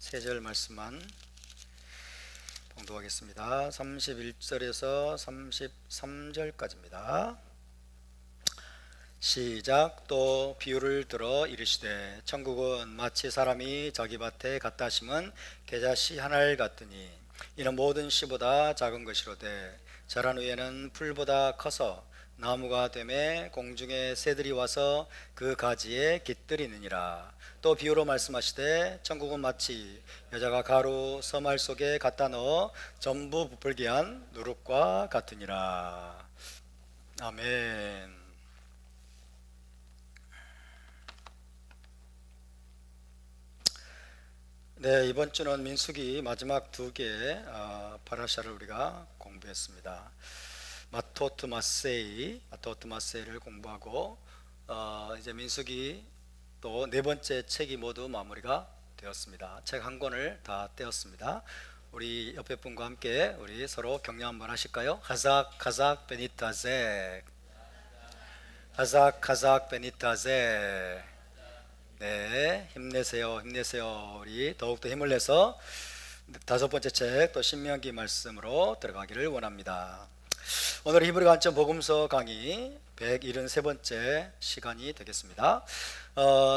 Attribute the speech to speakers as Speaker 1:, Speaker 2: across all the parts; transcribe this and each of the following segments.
Speaker 1: 세 절 말씀만 봉독하겠습니다. 31절에서 33절까지입니다. 시작. 또 비유를 들어 이르시되 천국은 마치 사람이 자기 밭에 갖다 심은 겨자씨 하나를 같으니 이는 모든 씨보다 작은 것이로되 자란 후에는 풀보다 커서 나무가 되매 공중의 새들이 와서 그 가지에 깃들이느니라. 또 비유로 말씀하시되 천국은 마치 여자가 가루 서말 속에 갖다 넣어 전부 부풀게 한 누룩과 같으니라. 아멘. 네, 이번 주는 민수기 마지막 두 개의 파라샤를 우리가 공부했습니다. 마토트 마세이를 공부하고 이제 민수기 또 네 번째 책이 모두 마무리가 되었습니다. 책 한 권을 다 떼었습니다. 우리 옆에 분과 함께 우리 서로 격려 한번 하실까요? 하삭 베니타제, 하삭 베니타제. 네, 힘내세요. 우리 더욱더 힘을 내서 다섯 번째 책 또 신명기 말씀으로 들어가기를 원합니다. 오늘 히브리 관점 복음서 강의 173번째 시간이 되겠습니다.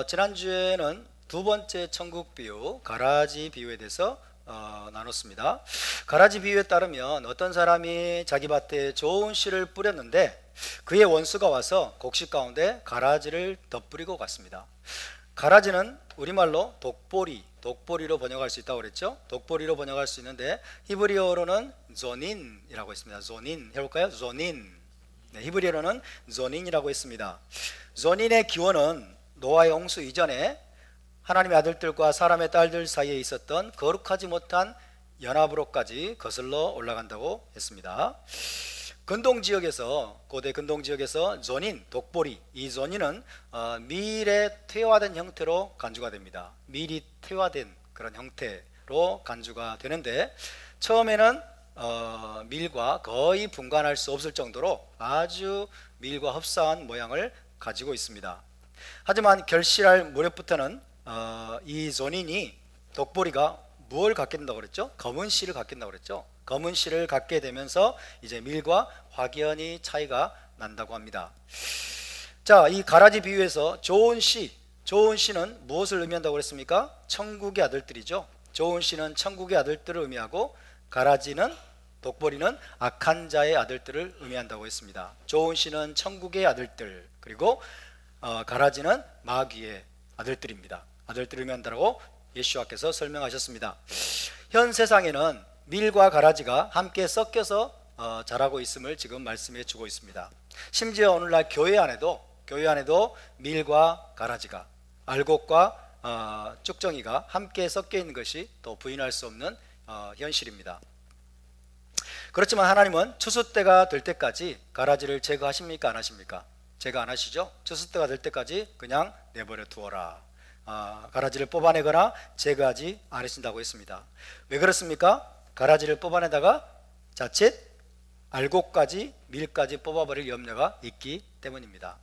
Speaker 1: 지난주에는 두 번째 천국 비유, 가라지 비유에 대해서 나눴습니다. 가라지 비유에 따르면 어떤 사람이 자기 밭에 좋은 씨를 뿌렸는데 그의 원수가 와서 곡식 가운데 가라지를 덧뿌리고 갔습니다. 가라지는 우리말로 독보리로 번역할 수 있다고 그랬죠. 독보리로 번역할 수 있는데 히브리어로는 조닌이라고 했습니다. 조닌 해볼까요? 조닌. 네, 히브리어로는 조닌이라고 했습니다. 조닌의 기원은 노아의 홍수 이전에 하나님의 아들들과 사람의 딸들 사이에 있었던 거룩하지 못한 연합으로까지 거슬러 올라간다고 했습니다. 고대 근동 지역에서 조닌, 독보리, 이 조닌은 밀의 퇴화된 형태로 간주가 됩니다. 밀이 퇴화된 그런 형태로 간주가 되는데 처음에는 밀과 거의 분간할 수 없을 정도로 아주 밀과 흡사한 모양을 가지고 있습니다. 하지만 결실할 무렵부터는 이 조닌이, 독보리가 무엇을 갖게 된다고 그랬죠? 검은 씨를 갖게 된다고 그랬죠? 검은 씨를 갖게 되면서 이제 밀과 확연히 차이가 난다고 합니다. 자, 이 가라지 비유에서 좋은 씨는 무엇을 의미한다고 그랬습니까? 천국의 아들들이죠. 좋은 씨는 천국의 아들들을 의미하고 가라지는, 독보리는 악한 자의 아들들을 의미한다고 했습니다. 좋은 씨는 천국의 아들들, 그리고 가라지는 마귀의 아들들입니다. 아들들을 의미한다고 예수와께서 설명하셨습니다. 현 세상에는 밀과 가라지가 함께 섞여서 자라고 있음을 지금 말씀해 주고 있습니다. 심지어 오늘날 교회 안에도 밀과 가라지가, 알곡과 쭉정이가 함께 섞여 있는 것이 또 부인할 수 없는 현실입니다. 그렇지만 하나님은 추수 때가 될 때까지 가라지를 제거하십니까? 안 하십니까? 제거 안 하시죠? 추수 때가 될 때까지 그냥 내버려 두어라. 가라지를 뽑아내거나 제거하지 않으신다고 했습니다. 왜 그렇습니까? 가라지를 뽑아내다가 자칫 알곡까지, 밀까지 뽑아버릴 염려가 있기 때문입니다.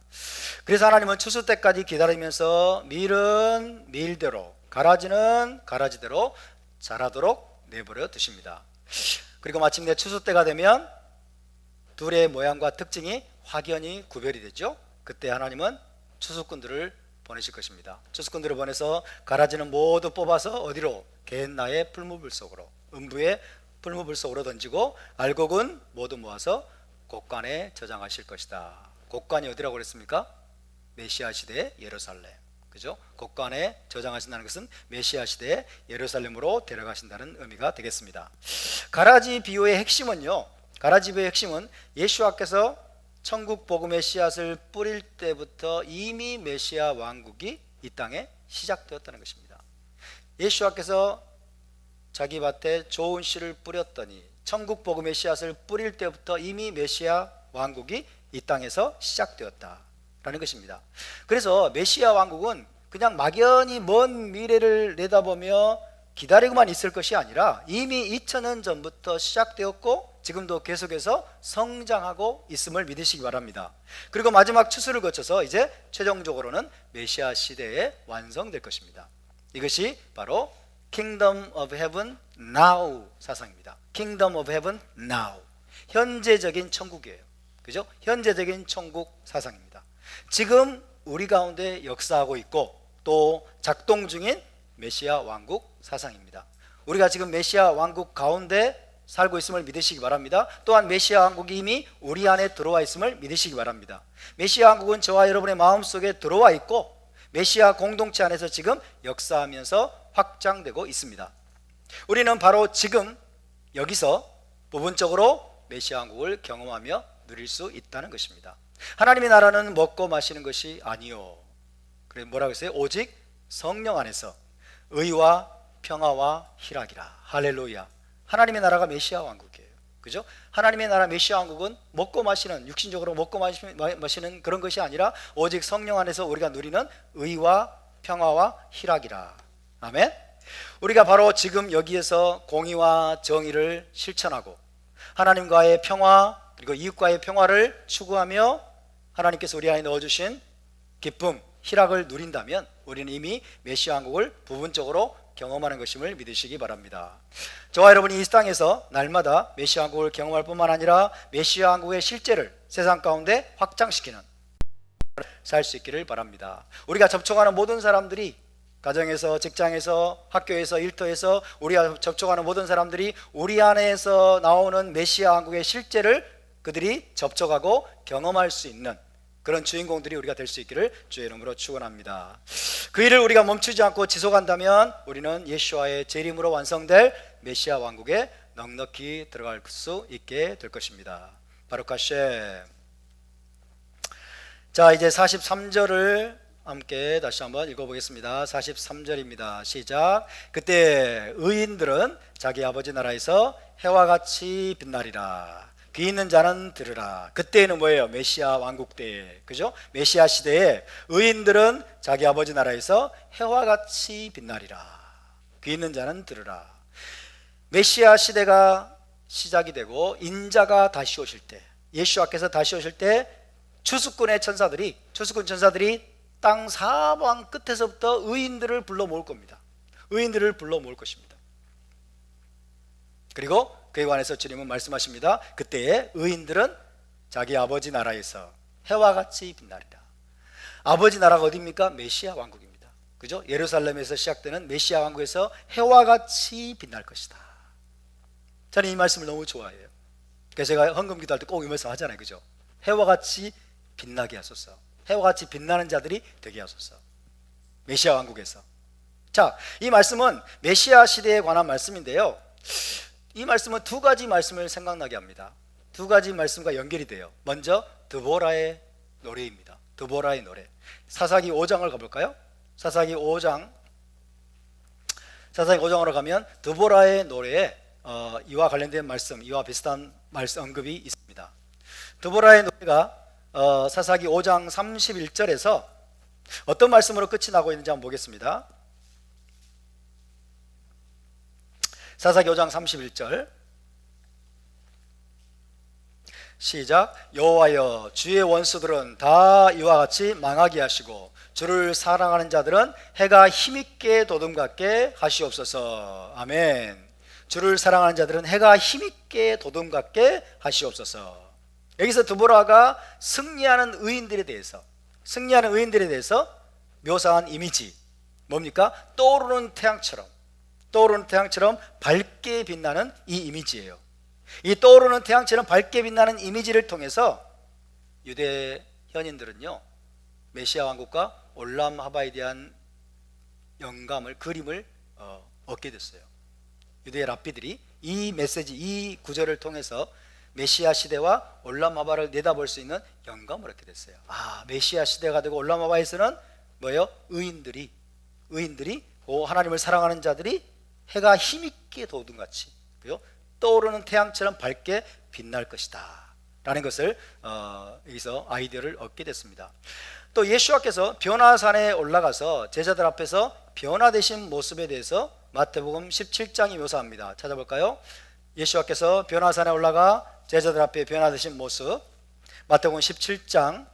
Speaker 1: 그래서 하나님은 추수 때까지 기다리면서 밀은 밀대로, 가라지는 가라지대로 자라도록 내버려 두십니다. 그리고 마침내 추수 때가 되면 둘의 모양과 특징이 확연히 구별이 되죠. 그때 하나님은 추수꾼들을 보내실 것입니다. 추수꾼들을 보내서 가라지는 모두 뽑아서 어디로? 겟나의 풀무불 속으로, 음부의 풀무불 속으로 던지고 알곡은 모두 모아서 곡간에 저장하실 것이다. 곡간이 어디라고 그랬습니까? 메시아 시대의 예루살렘. 그죠? 곡간에 저장하신다는 것은 메시아 시대의 예루살렘으로 데려가신다는 의미가 되겠습니다. 가라지 비유의 핵심은 예수와께서 천국 복음의 씨앗을 뿌릴 때부터 이미 메시아 왕국이 이 땅에 시작되었다는 것입니다. 예수와께서 자기 밭에 좋은 씨를 뿌렸더니 천국 복음의 씨앗을 뿌릴 때부터 이미 메시아 왕국이 이 땅에서 시작되었다라는 것입니다. 그래서 메시아 왕국은 그냥 막연히 먼 미래를 내다보며 기다리고만 있을 것이 아니라 이미 2000년 전부터 시작되었고 지금도 계속해서 성장하고 있음을 믿으시기 바랍니다. 그리고 마지막 추수를 거쳐서 이제 최종적으로는 메시아 시대에 완성될 것입니다. 이것이 바로 Kingdom of Heaven Now 사상입니다. Kingdom of Heaven Now. 현재적인 천국이에요. 그죠? 현재적인 천국 사상입니다. 지금 우리 가운데 역사하고 있고 또 작동 중인 메시아 왕국 사상입니다. 우리가 지금 메시아 왕국 가운데 살고 있음을 믿으시기 바랍니다. 또한 메시아 왕국이 이미 우리 안에 들어와 있음을 믿으시기 바랍니다. 메시아 왕국은 저와 여러분의 마음속에 들어와 있고 메시아 공동체 안에서 지금 역사하면서 확장되고 있습니다. 우리는 바로 지금 여기서 부분적으로 메시아 왕국을 경험하며 누릴 수 있다는 것입니다. 하나님의 나라는 먹고 마시는 것이 아니요. 그래 뭐라고 했어요? 오직 성령 안에서 의와 평화와 희락이라. 할렐루야. 하나님의 나라가 메시아 왕국이에요. 그죠? 하나님의 나라 메시아 왕국은 먹고 마시는, 육신적으로 먹고 마시는 그런 것이 아니라 오직 성령 안에서 우리가 누리는 의와 평화와 희락이라. 아멘. 우리가 바로 지금 여기에서 공의와 정의를 실천하고 하나님과의 평화 그리고 이웃과의 평화를 추구하며 하나님께서 우리 안에 넣어주신 기쁨, 희락을 누린다면 우리는 이미 메시아 왕국을 부분적으로 경험하는 것임을 믿으시기 바랍니다. 저와 여러분이 이 땅에서 날마다 메시아 왕국을 경험할 뿐만 아니라 메시아 왕국의 실제를 세상 가운데 확장시키는 살 수 있기를 바랍니다. 우리가 접촉하는 모든 사람들이 가정에서, 직장에서, 학교에서, 일터에서 우리가 접촉하는 모든 사람들이 우리 안에서 나오는 메시아 왕국의 실제를 그들이 접촉하고 경험할 수 있는 그런 주인공들이 우리가 될 수 있기를 주의 이름으로 축원합니다. 그 일을 우리가 멈추지 않고 지속한다면 우리는 예수와의 재림으로 완성될 메시아 왕국에 넉넉히 들어갈 수 있게 될 것입니다. 바룩 하셴. 자, 이제 43절을 함께 다시 한번 읽어보겠습니다. 43절입니다. 시작. 그때 의인들은 자기 아버지 나라에서 해와 같이 빛나리라. 귀 있는 자는 들으라. 그때는 뭐예요? 메시아 왕국 때에, 그죠? 메시아 시대에 의인들은 자기 아버지 나라에서 해와 같이 빛나리라. 귀 있는 자는 들으라. 메시아 시대가 시작이 되고 인자가 다시 오실 때, 예수와께서 다시 오실 때 추수꾼 천사들이 땅 사방 끝에서부터 의인들을 불러 모을 겁니다. 의인들을 불러 모을 것입니다. 그리고 그에 관해서 주님은 말씀하십니다. 그때에 의인들은 자기 아버지 나라에서 해와 같이 빛나리라. 아버지 나라가 어디입니까? 메시아 왕국입니다. 그죠? 예루살렘에서 시작되는 메시아 왕국에서 해와 같이 빛날 것이다. 저는 이 말씀을 너무 좋아해요. 그래서 제가 헌금 기도할 때 꼭 이 말씀 하잖아요. 그죠? 해와 같이 빛나게 하소서. 해와 같이 빛나는 자들이 되게 하소서. 메시아 왕국에서. 자, 이 말씀은 메시아 시대에 관한 말씀인데요. 이 말씀은 두 가지 말씀을 생각나게 합니다. 두 가지 말씀과 연결이 돼요. 먼저 드보라의 노래입니다. 드보라의 노래. 사사기 5장을 가볼까요? 사사기 5장으로 가면 드보라의 노래에 이와 관련된 말씀, 이와 비슷한 말씀 언급이 있습니다. 드보라의 노래가 사사기 5장 31절에서 어떤 말씀으로 끝이 나고 있는지 한번 보겠습니다. 사사기 5장 31절 시작. 여호와여, 주의 원수들은 다 이와 같이 망하게 하시고 주를 사랑하는 자들은 해가 힘있게 도둠같게 하시옵소서. 아멘. 주를 사랑하는 자들은 해가 힘있게 도둠같게 하시옵소서. 여기서 드보라가 승리하는 의인들에 대해서 묘사한 이미지 뭡니까? 떠오르는 태양처럼 밝게 빛나는 이 이미지예요. 이 떠오르는 태양처럼 밝게 빛나는 이미지를 통해서 유대 현인들은요, 메시아 왕국과 올람 하바에 대한 그림을 얻게 됐어요. 유대 랍비들이 이 메시지, 이 구절을 통해서 메시아 시대와 올람 하바를 내다볼 수 있는 영감을 얻게 됐어요. 아, 메시아 시대가 되고 올람 하바에서는 뭐예요? 의인들이 하나님을 사랑하는 자들이 해가 힘있게 도둠같이 떠오르는 태양처럼 밝게 빛날 것이다 라는 것을 여기서 아이디어를 얻게 됐습니다. 또 예수와께서 변화산에 올라가서 제자들 앞에서 변화되신 모습에 대해서 마태복음 17장이 묘사합니다. 찾아볼까요? 예수와께서 변화산에 올라가 제자들 앞에 변화되신 모습, 마태복음 17장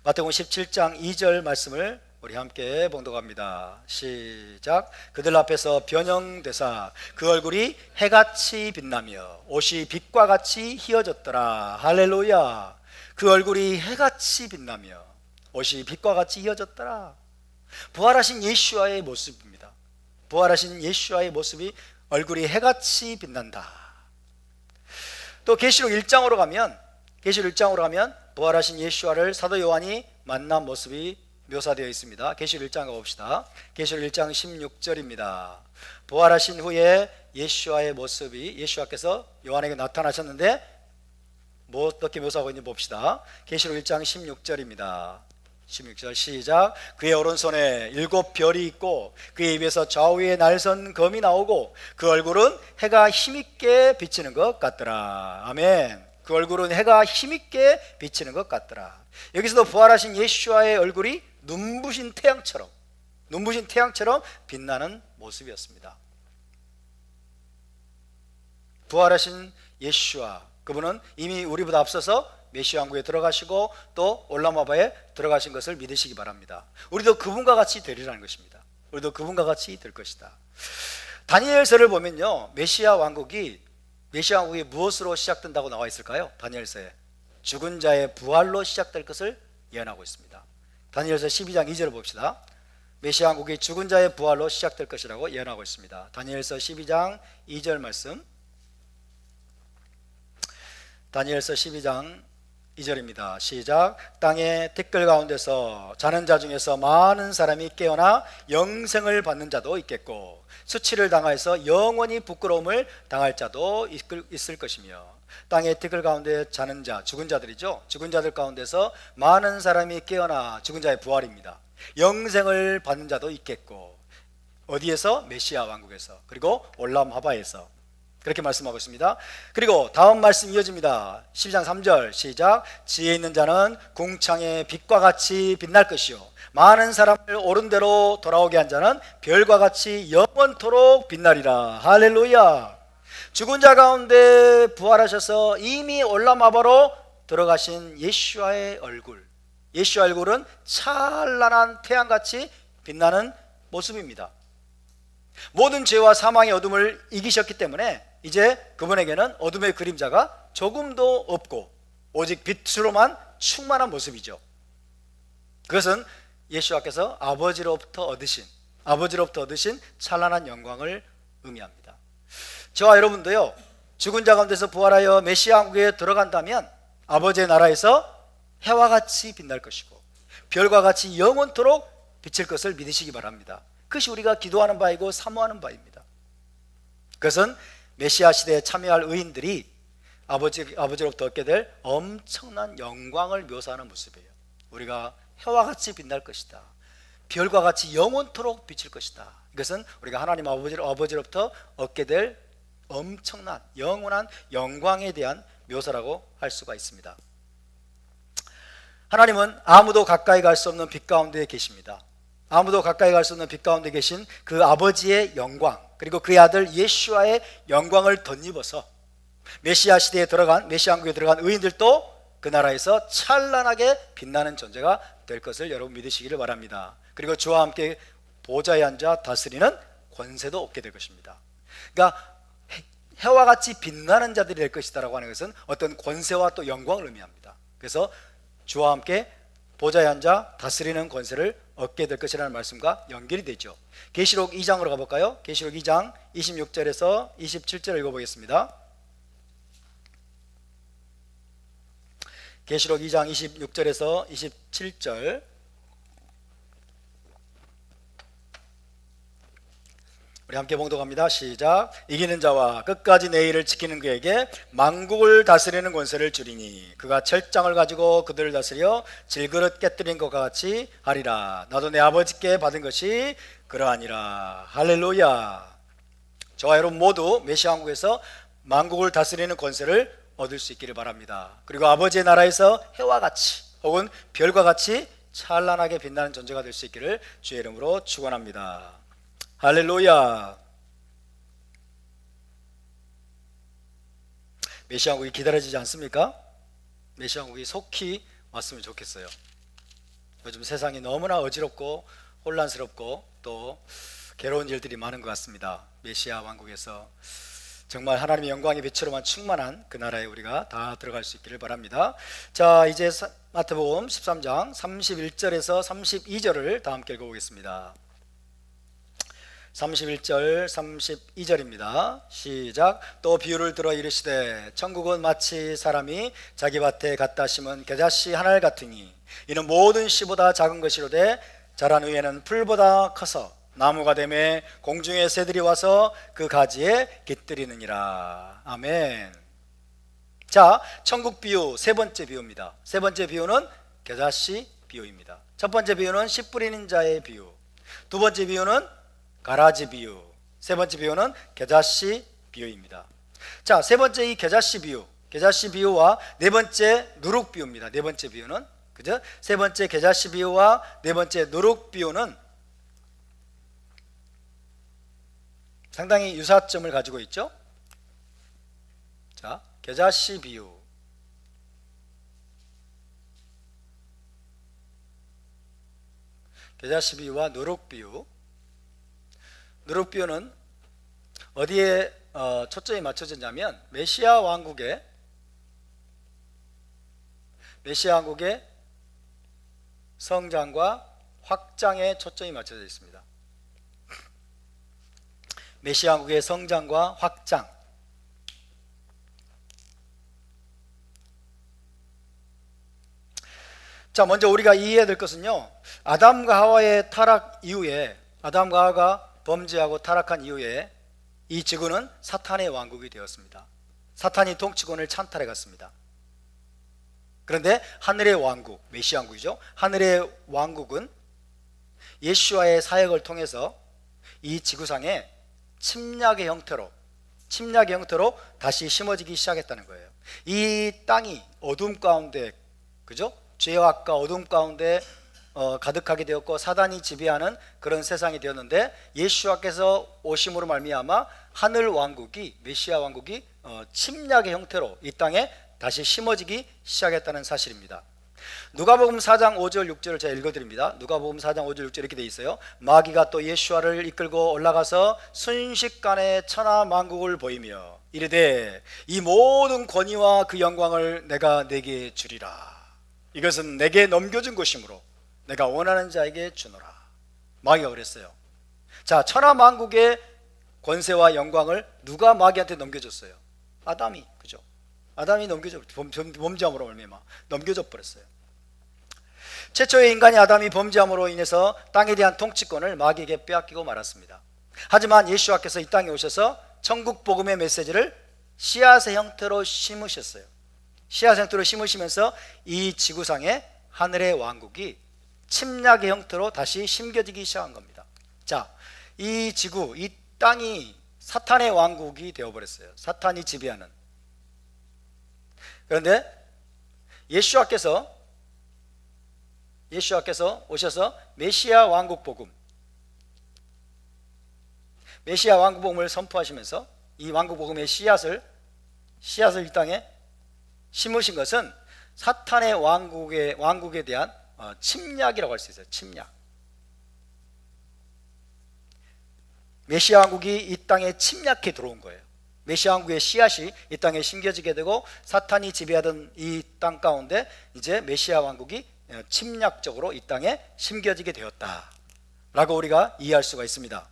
Speaker 1: 2절 말씀을 우리 함께 봉독합니다. 시작. 그들 앞에서 변형되사 그 얼굴이 해같이 빛나며 옷이 빛과 같이 희어졌더라. 할렐루야. 그 얼굴이 해같이 빛나며 옷이 빛과 같이 희어졌더라. 부활하신 예수와의 모습입니다. 부활하신 예수와의 모습이 얼굴이 해같이 빛난다. 또 계시록 1장으로 가면 부활하신 예수와를 사도 요한이 만난 모습이 묘사되어 있습니다. 계시록 1장 가봅시다. 계시록 1장 16절입니다. 부활하신 후에 예수와의 모습이, 예수와께서 요한에게 나타나셨는데 뭐 어떻게 묘사하고 있는지 봅시다. 계시록 1장 16절입니다. 16절 시작. 그의 오른손에 7별이 있고 그의 입에서 좌우에 날선 검이 나오고 그 얼굴은 해가 힘있게 비치는 것 같더라. 아멘. 그 얼굴은 해가 힘있게 비치는 것 같더라. 여기서도 부활하신 예수와의 얼굴이 눈부신 태양처럼 빛나는 모습이었습니다. 부활하신 예수와, 그분은 이미 우리보다 앞서서 메시아 왕국에 들어가시고 또 올라마바에 들어가신 것을 믿으시기 바랍니다. 우리도 그분과 같이 되리라는 것입니다. 우리도 그분과 같이 될 것이다. 다니엘서를 보면요, 메시아 왕국이 무엇으로 시작된다고 나와 있을까요? 다니엘서에 죽은 자의 부활로 시작될 것을 예언하고 있습니다. 다니엘서 12장 2절을 봅시다. 메시아 왕국이 죽은 자의 부활로 시작될 것이라고 예언하고 있습니다. 다니엘서 12장 2절 말씀. 다니엘서 12장 2절입니다. 시작. 땅의 댓글 가운데서 자는 자 중에서 많은 사람이 깨어나 영생을 받는 자도 있겠고 수치를 당하여서 영원히 부끄러움을 당할 자도 있을 것이며, 땅의 댓글 가운데 자는 자, 죽은 자들이죠. 죽은 자들 가운데서 많은 사람이 깨어나, 죽은 자의 부활입니다. 영생을 받는 자도 있겠고, 어디에서? 메시아 왕국에서, 그리고 올람하바에서, 그렇게 말씀하고 있습니다. 그리고 다음 말씀 이어집니다. 12장 3절 시작. 지혜 있는 자는 궁창의 빛과 같이 빛날 것이요 많은 사람을 옳은 대로 돌아오게 한 자는 별과 같이 영원토록 빛나리라. 할렐루야. 죽은 자 가운데 부활하셔서 이미 올라마바로 들어가신 예수와의 얼굴, 예수의 얼굴은 찬란한 태양같이 빛나는 모습입니다. 모든 죄와 사망의 어둠을 이기셨기 때문에 이제 그분에게는 어둠의 그림자가 조금도 없고 오직 빛으로만 충만한 모습이죠. 그것은 예수와께서 아버지로부터 얻으신 찬란한 영광을 의미합니다. 저와 여러분도요, 죽은 자 가운데서 부활하여 메시아 왕국에 들어간다면 아버지의 나라에서 해와 같이 빛날 것이고 별과 같이 영원토록 비칠 것을 믿으시기 바랍니다. 그것이 우리가 기도하는 바이고 사모하는 바입니다. 그것은 메시아 시대에 참여할 의인들이 아버지로부터 얻게 될 엄청난 영광을 묘사하는 모습이에요. 우리가 해와 같이 빛날 것이다, 별과 같이 영원토록 비칠 것이다. 이것은 우리가 하나님 아버지로부터 얻게 될 엄청난 영원한 영광에 대한 묘사라고 할 수가 있습니다. 하나님은 아무도 가까이 갈 수 없는 빛 가운데 계십니다. 아무도 가까이 갈 수 없는 빛 가운데 계신 그 아버지의 영광, 그리고 그의 아들 예수와의 영광을 덧입어서 메시아 시대에 들어간, 메시아 왕국에 들어간 의인들도 그 나라에서 찬란하게 빛나는 존재가 될 것을 여러분 믿으시기를 바랍니다. 그리고 주와 함께 보좌에 앉아 다스리는 권세도 얻게 될 것입니다. 그러니까 해와 같이 빛나는 자들이 될 것이다 라고 하는 것은 어떤 권세와 또 영광을 의미합니다. 그래서 주와 함께 보좌에 앉아 다스리는 권세를 얻게 될 것이라는 말씀과 연결이 되죠. 계시록 2장으로 가볼까요? 계시록 2장 26절에서 27절을 읽어보겠습니다. 계시록 2장 26절에서 27절. 우리 함께 봉독합니다. 시작. 이기는 자와 끝까지 내 일을 지키는 그에게 만국을 다스리는 권세를 주리니 그가 철장을 가지고 그들을 다스려 질그릇 깨뜨린 것과 같이 하리라. 나도 내 아버지께 받은 것이 그러하니라. 할렐루야. 저와 여러분 모두 메시아 왕국에서 만국을 다스리는 권세를 얻을 수 있기를 바랍니다. 그리고 아버지의 나라에서 해와 같이 혹은 별과 같이 찬란하게 빛나는 존재가 될 수 있기를 주의 이름으로 축원합니다. 할렐루야. 메시아 왕국이 기다려지지 않습니까? 메시아 왕국이 속히 왔으면 좋겠어요. 요즘 세상이 너무나 어지럽고 혼란스럽고 또 괴로운 일들이 많은 것 같습니다. 메시아 왕국에서 정말 하나님의 영광의 빛으로만 충만한 그 나라에 우리가 다 들어갈 수 있기를 바랍니다. 자, 이제 마태복음 13장 31절에서 32절을 다 함께 읽어보겠습니다. 31절 32절입니다. 시작. 또 비유를 들어 이르시되 천국은 마치 사람이 자기 밭에 갖다 심은 겨자씨 한 알 같으니 이는 모든 씨보다 작은 것이로되 자란 후에는 풀보다 커서 나무가 되매 공중의 새들이 와서 그 가지에 깃들이느니라. 아멘. 자, 천국 비유 세 번째 비유입니다. 세 번째 비유는 겨자씨 비유입니다. 첫 번째 비유는 씨 뿌리는 자의 비유, 두 번째 비유는 가라지 비유, 세 번째 비유는 겨자씨 비유입니다. 자, 세 번째 이 겨자씨 비유와 네 번째 누룩 비유입니다. 네 번째 비유는, 그죠? 세 번째 겨자씨 비유와 네 번째 누룩 비유는 상당히 유사점을 가지고 있죠. 자, 겨자씨 비유, 겨자씨 비유와 누룩 비유. 누룩 비유는 어디에 초점이 맞춰졌냐면 메시아 왕국의 성장과 확장에 초점이 맞춰져 있습니다. 메시아 왕국의 성장과 확장. 자, 먼저 우리가 이해해야 될 것은요, 아담과 하와의 타락 이후에, 아담과 하와가 범죄하고 타락한 이후에 이 지구는 사탄의 왕국이 되었습니다. 사탄이 통치권을 찬탈해 갔습니다. 그런데 하늘의 왕국, 메시아 왕국이죠. 하늘의 왕국은 예수와의 사역을 통해서 이 지구상에 침략의 형태로 다시 심어지기 시작했다는 거예요. 이 땅이 어둠 가운데, 그죠? 죄와 악과 어둠 가운데 가득하게 되었고 사단이 지배하는 그런 세상이 되었는데, 예수와께서 오심으로 말미암아 하늘 왕국이, 메시아 왕국이 침략의 형태로 이 땅에 다시 심어지기 시작했다는 사실입니다. 누가복음 4장 5절 6절을 제가 읽어드립니다. 누가복음 4장 5절 6절 이렇게 돼 있어요. 마귀가 또 예수와를 이끌고 올라가서 순식간에 천하 만국을 보이며 이르되 이 모든 권위와 그 영광을 내가 네게 주리라. 이것은 내게 넘겨준 것이므로 내가 원하는 자에게 주노라. 마귀가 그랬어요. 자, 천하 만국의 권세와 영광을 누가 마귀한테 넘겨줬어요? 아담이, 그죠? 아담이 범죄함으로 말미암아 넘겨줘 버렸어요. 최초의 인간이 아담이 범죄함으로 인해서 땅에 대한 통치권을 마귀에게 빼앗기고 말았습니다. 하지만 예수와께서 이 땅에 오셔서 천국 복음의 메시지를 씨앗의 형태로 심으셨어요. 씨앗의 형태로 심으시면서 이 지구상에 하늘의 왕국이 침략의 형태로 다시 심겨지기 시작한 겁니다. 자, 이 지구, 이 땅이 사탄의 왕국이 되어버렸어요. 사탄이 지배하는. 그런데 예수와께서 오셔서 메시아 왕국 복음을 선포하시면서 이 왕국 복음의 씨앗을 이 땅에 심으신 것은 사탄의 왕국에 대한 침략이라고 할 수 있어요. 침략. 메시아 왕국이 이 땅에 침략해 들어온 거예요. 메시아 왕국의 씨앗이 이 땅에 심겨지게 되고 사탄이 지배하던 이 땅 가운데 이제 메시아 왕국이 침략적으로 이 땅에 심겨지게 되었다라고 우리가 이해할 수가 있습니다.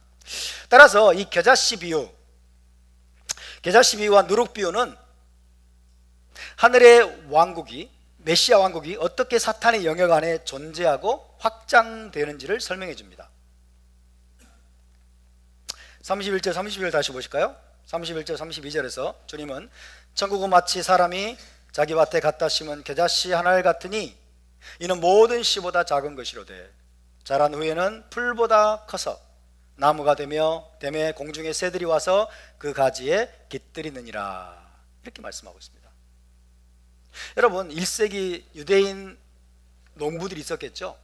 Speaker 1: 따라서 이 겨자씨 비유와 누룩 비유는 하늘의 왕국이, 메시아 왕국이 어떻게 사탄의 영역 안에 존재하고 확장되는지를 설명해 줍니다. 31절 32절 다시 보실까요? 31절 32절에서 주님은 천국은 마치 사람이 자기 밭에 갖다 심은 겨자씨 한 알 같으니 이는 모든 씨보다 작은 것이로되 자란 후에는 풀보다 커서 나무가 되며 공중의 새들이 와서 그 가지에 깃들이느니라. 이렇게 말씀하고 있습니다. 여러분, 1세기 유대인 농부들이 있었겠죠?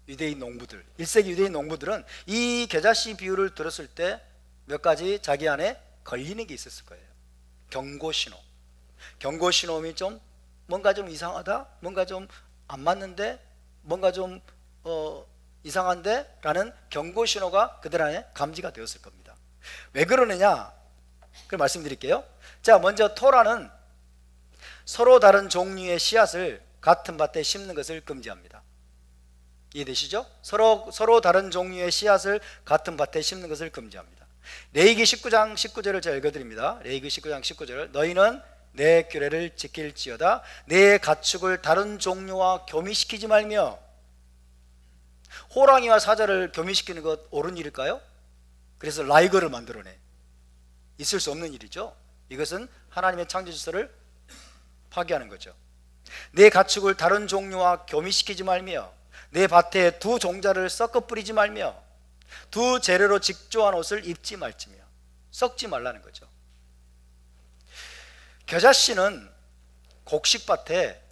Speaker 1: 유대인 농부들, 1세기 유대인 농부들은 이 겨자씨 비유를 들었을 때 몇 가지 자기 안에 걸리는 게 있었을 거예요. 경고신호음이 좀 뭔가 좀 이상하다, 뭔가 좀 안 맞는데, 뭔가 좀 이상한데? 라는 경고 신호가 그들 안에 감지가 되었을 겁니다. 왜 그러느냐? 그걸 말씀드릴게요. 자, 먼저 토라는 서로 다른 종류의 씨앗을 같은 밭에 심는 것을 금지합니다. 이해되시죠? 서로 다른 종류의 씨앗을 같은 밭에 심는 것을 금지합니다. 레위기 19장 19절을 제가 읽어드립니다. 레위기 19장 19절, 너희는 내 규례를 지킬지어다 내 가축을 다른 종류와 교미시키지 말며. 호랑이와 사자를 교미시키는 것 옳은 일일까요? 그래서 라이거를 만들어내. 있을 수 없는 일이죠. 이것은 하나님의 창조 질서를 파괴하는 거죠. 내 가축을 다른 종류와 교미시키지 말며, 내 밭에 두 종자를 섞어 뿌리지 말며, 두 재료로 직조한 옷을 입지 말지며. 섞지 말라는 거죠. 겨자씨는 곡식밭에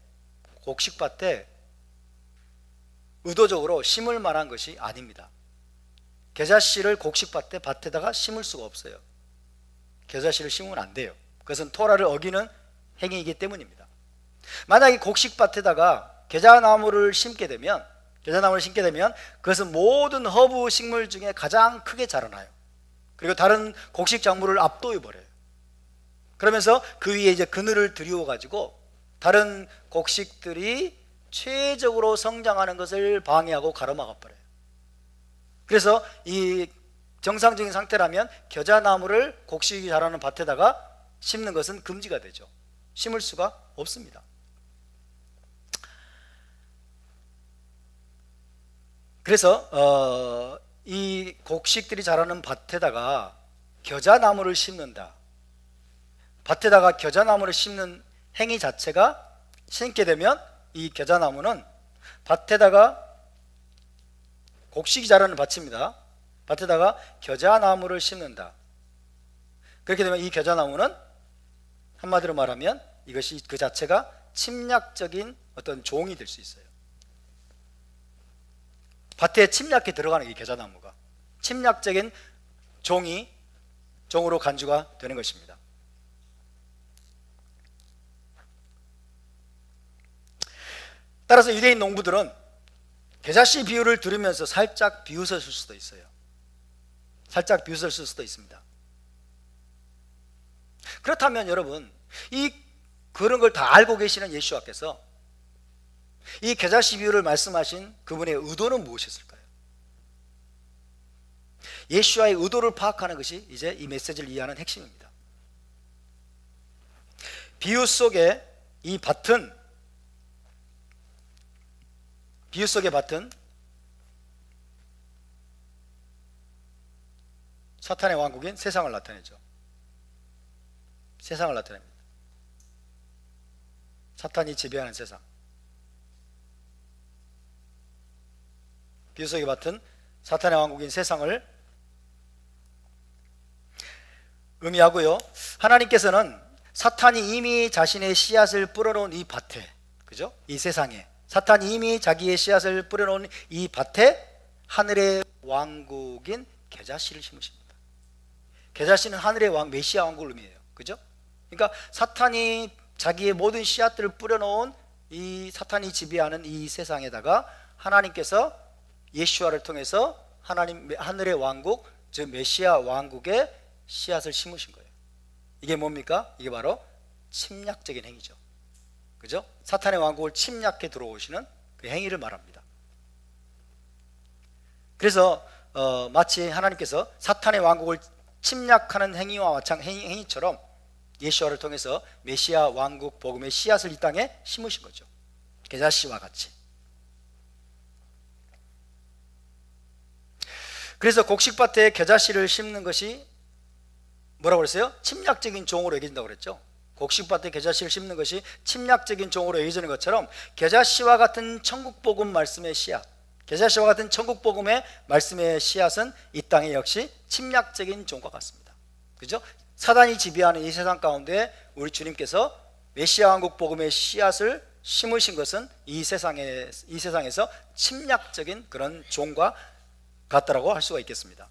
Speaker 1: 의도적으로 심을 만한 것이 아닙니다. 겨자씨를 밭에다가 심을 수가 없어요. 겨자씨를 심으면 안 돼요. 그것은 토라를 어기는 행위이기 때문입니다. 만약에 곡식밭에다가 겨자나무를 심게 되면 그것은 모든 허브 식물 중에 가장 크게 자라나요. 그리고 다른 곡식 작물을 압도해 버려요. 그러면서 그 위에 이제 그늘을 들이워 가지고 다른 곡식들이 최적으로 성장하는 것을 방해하고 가로막아 버려요. 그래서 이 정상적인 상태라면 겨자나무를 곡식이 자라는 밭에다가 심는 것은 금지가 되죠. 심을 수가 없습니다. 그래서 이 곡식들이 자라는 밭에다가 겨자나무를 심는다. 밭에다가 겨자나무를 심는 행위 자체가, 심게 되면 이 겨자나무는 밭에다가, 곡식이 자라는 밭입니다. 밭에다가 겨자나무를 심는다. 그렇게 되면 이 겨자나무는 한마디로 말하면 이것이 그 자체가 침략적인 어떤 종이 될 수 있어요. 밭에 침략해 들어가는 이 겨자나무가 침략적인 종으로 간주가 되는 것입니다. 따라서 유대인 농부들은 겨자씨 비유를 들으면서 살짝 비웃었을 수도 있어요. 살짝 비웃었을 수도 있습니다. 그렇다면 여러분, 그런 걸 다 알고 계시는 예수와께서 이 겨자씨 비유를 말씀하신 그분의 의도는 무엇이었을까요? 예수와의 의도를 파악하는 것이 이제 이 메시지를 이해하는 핵심입니다. 비유 속의 밭은 사탄의 왕국인 세상을 나타내죠. 세상을 나타냅니다. 사탄이 지배하는 세상. 비유 속의 밭은 사탄의 왕국인 세상을 의미하고요. 하나님께서는 사탄이 이미 자신의 씨앗을 뿌려놓은 이 밭에, 그죠? 이 세상에 사탄이 이미 자기의 씨앗을 뿌려놓은 이 밭에 하늘의 왕국인 겨자씨를 심으십니다. 겨자씨는 하늘의 왕, 메시아 왕국을 의미해요. 그죠? 그러니까 사탄이 자기의 모든 씨앗들을 뿌려놓은 이 사탄이 지배하는 이 세상에다가 하나님께서 예수와를 통해서 하늘의 왕국, 즉 메시아 왕국의 씨앗을 심으신 거예요. 이게 뭡니까? 이게 바로 침략적인 행위죠. 그죠? 사탄의 왕국을 침략해 들어오시는 그 행위를 말합니다. 그래서 마치 하나님께서 사탄의 왕국을 침략하는 행위와 마찬가지 행위처럼 예수와를 통해서 메시아 왕국 복음의 씨앗을 이 땅에 심으신 거죠. 겨자씨와 같이. 그래서 곡식밭에 겨자씨를 심는 것이 뭐라고 그랬어요? 침략적인 종으로 여겨진다고 그랬죠. 곡식밭에 겨자씨를 심는 것이 침략적인 종으로 여겨지는 것처럼 겨자씨와 같은 천국복음 말씀의 씨앗, 겨자씨와 같은 천국복음의 말씀의 씨앗은 이 땅에 역시 침략적인 종과 같습니다. 그죠? 사단이 지배하는 이 세상 가운데 우리 주님께서 메시아 왕국 복음의 씨앗을 심으신 것은 이 세상에서 침략적인 그런 종과 같다라고 할 수가 있겠습니다.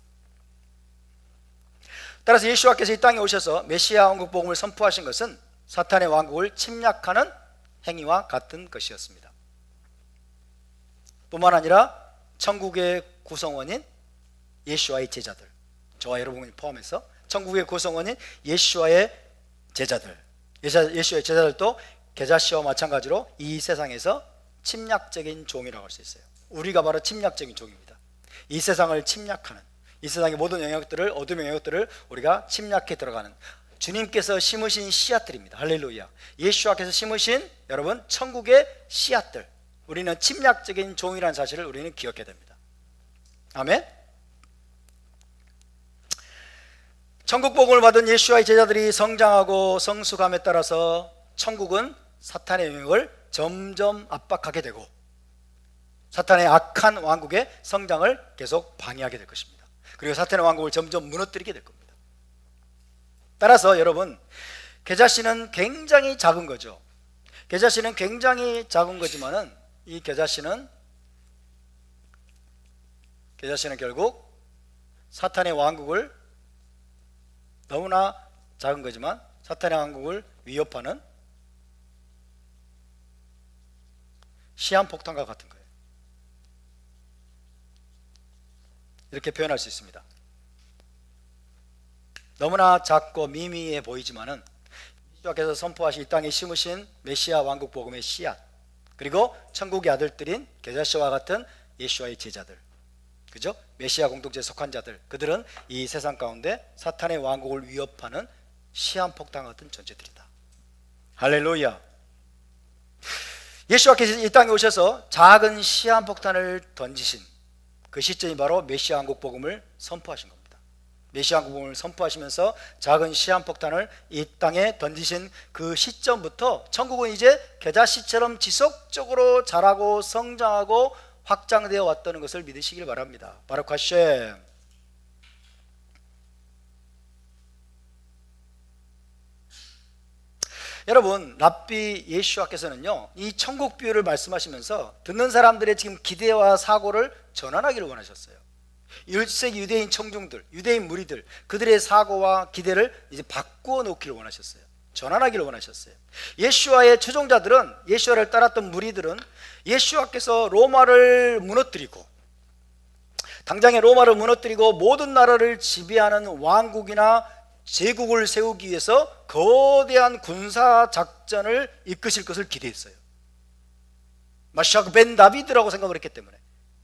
Speaker 1: 따라서 예수와께서 이 땅에 오셔서 메시아 왕국 복음을 선포하신 것은 사탄의 왕국을 침략하는 행위와 같은 것이었습니다. 뿐만 아니라 천국의 구성원인 예수와의 제자들, 저와 여러분이 포함해서 천국의 구성원인 예수와의 제자들, 예수와의 제자들도 게자씨와 마찬가지로 이 세상에서 침략적인 종이라고 할 수 있어요. 우리가 바로 침략적인 종입니다. 이 세상을 침략하는, 이 세상의 모든 영역들을, 어둠의 영역들을 우리가 침략해 들어가는 주님께서 심으신 씨앗들입니다. 할렐루야. 예수와께서 심으신 여러분 천국의 씨앗들, 우리는 침략적인 종이라는 사실을 우리는 기억해야 됩니다. 아멘. 천국 복음을 받은 예수와의 제자들이 성장하고 성숙함에 따라서 천국은 사탄의 영역을 점점 압박하게 되고 사탄의 악한 왕국의 성장을 계속 방해하게 될 것입니다. 그리고 사탄의 왕국을 점점 무너뜨리게 될 겁니다. 따라서 여러분, 계자씨는 굉장히 작은 거죠. 계자씨는 굉장히 작은 거지만은 이 계자씨는 결국 사탄의 왕국을, 너무나 작은 거지만 사탄의 왕국을 위협하는 시한폭탄과 같은 거예요. 이렇게 표현할 수 있습니다. 너무나 작고 미미해 보이지만은 예수께서 선포하신 이 땅에 심으신 메시아 왕국 복음의 씨앗, 그리고 천국의 아들들인 게자씨와 같은 예수와의 제자들, 그죠? 메시아 공동체에 속한 자들, 그들은 이 세상 가운데 사탄의 왕국을 위협하는 시한폭탄 같은 존재들이다. 할렐루야. 예수께서 이 땅에 오셔서 작은 시한폭탄을 던지신 그 시점이 바로 메시아 왕국 복음을 선포하신 겁니다. 메시아 왕국 복음을 선포하시면서 작은 시한폭탄을 이 땅에 던지신 그 시점부터 천국은 이제 게자씨처럼 지속적으로 자라고 성장하고 확장되어 왔다는 것을 믿으시길 바랍니다. 바룩 하셴. 여러분, 랍비 예수와께서는요, 이 천국 비유를 말씀하시면서 듣는 사람들의 지금 기대와 사고를 전환하기를 원하셨어요. 1세기 유대인 청중들, 유대인 무리들, 그들의 사고와 기대를 이제 바꾸어 놓기를 원하셨어요. 전환하기를 원하셨어요. 예수와의 추종자들은, 예수와를 따랐던 무리들은 예수와께서 로마를 무너뜨리고, 당장에 로마를 무너뜨리고 모든 나라를 지배하는 왕국이나 제국을 세우기 위해서 거대한 군사 작전을 이끄실 것을 기대했어요. 마샤크 벤 다비드라고 생각을 했기 때문에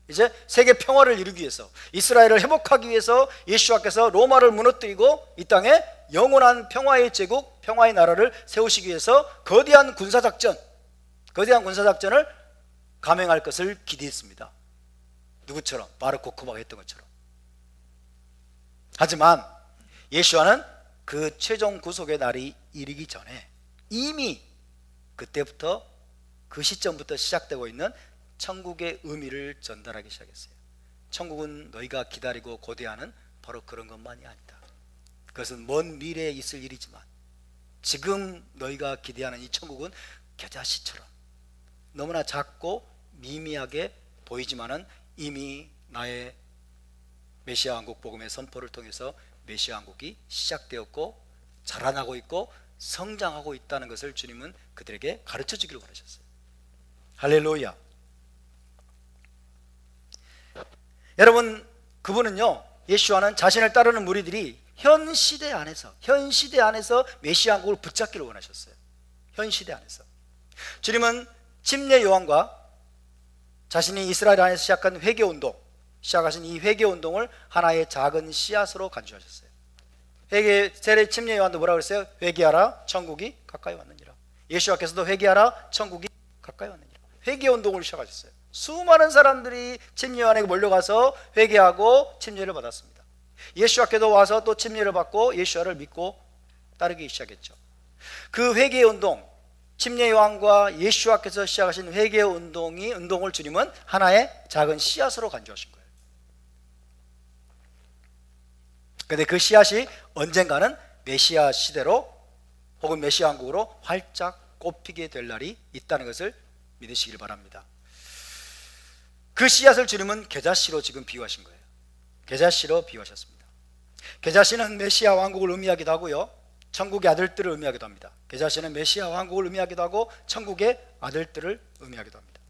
Speaker 1: 이제 세계 평화를 이루기 위해서, 이스라엘을 회복하기 위해서 예수와께서 로마를 무너뜨리고 이 땅에 영원한 평화의 제국, 평화의 나라를 세우시기 위해서 거대한 군사작전을 감행할 것을 기대했습니다. 누구처럼? 바로 고코바가 했던 것처럼. 하지만 예수와는 그 최종 구속의 날이 이르기 전에 이미 그때부터, 그 시점부터 시작되고 있는 천국의 의미를 전달하기 시작했어요. 천국은 너희가 기다리고 고대하는 바로 그런 것만이 아니다. 그것은 먼 미래에 있을 일이지만 지금 너희가 기대하는 이 천국은 겨자씨처럼 너무나 작고 미미하게 보이지만은 이미 나의 메시아 왕국 복음의 선포를 통해서 메시아 왕국이 시작되었고 자라나고 있고 성장하고 있다는 것을 주님은 그들에게 가르쳐 주기를 원하셨어요. 할렐루야. 여러분, 그분은요, 예수와는 자신을 따르는 무리들이 현 시대 안에서 메시아 왕국을 붙잡기를 원하셨어요. 현 시대 안에서. 주님은 침례 요한과 자신이 이스라엘 안에서 시작하신 이 회개 운동을 하나의 작은 씨앗으로 간주하셨어요. 세례 침례 요한도 뭐라고 그랬어요? 회개하라, 천국이 가까이 왔느니라. 예수와께서도 회개하라, 천국이 가까이 왔느니라. 회개 운동을 시작하셨어요. 수많은 사람들이 침례 요한에게 몰려가서 회개하고 침례를 받았습니다. 예수와께도 와서 또 침례를 받고 예수와를 믿고 따르기 시작했죠. 그 회개 운동, 침례 요한과 예수와께서 시작하신 회개 운동을 주님은 하나의 작은 씨앗으로 간주하신 거예요. 그런데 그 씨앗이 언젠가는 메시아 시대로 혹은 메시아 왕국으로 활짝 꽃피게 될 날이 있다는 것을 믿으시길 바랍니다. 그 씨앗을 주님은 겨자씨로 지금 비유하신 거예요. 겨자씨로 비유하셨습니다. 겨자씨는 메시아 왕국을 의미하기도 하고요, 천국의 아들들을 의미하기도 합니다. 겨자씨는 메시아 왕국을 의미하기도 하고 천국의 아들들을 의미하기도 합니다.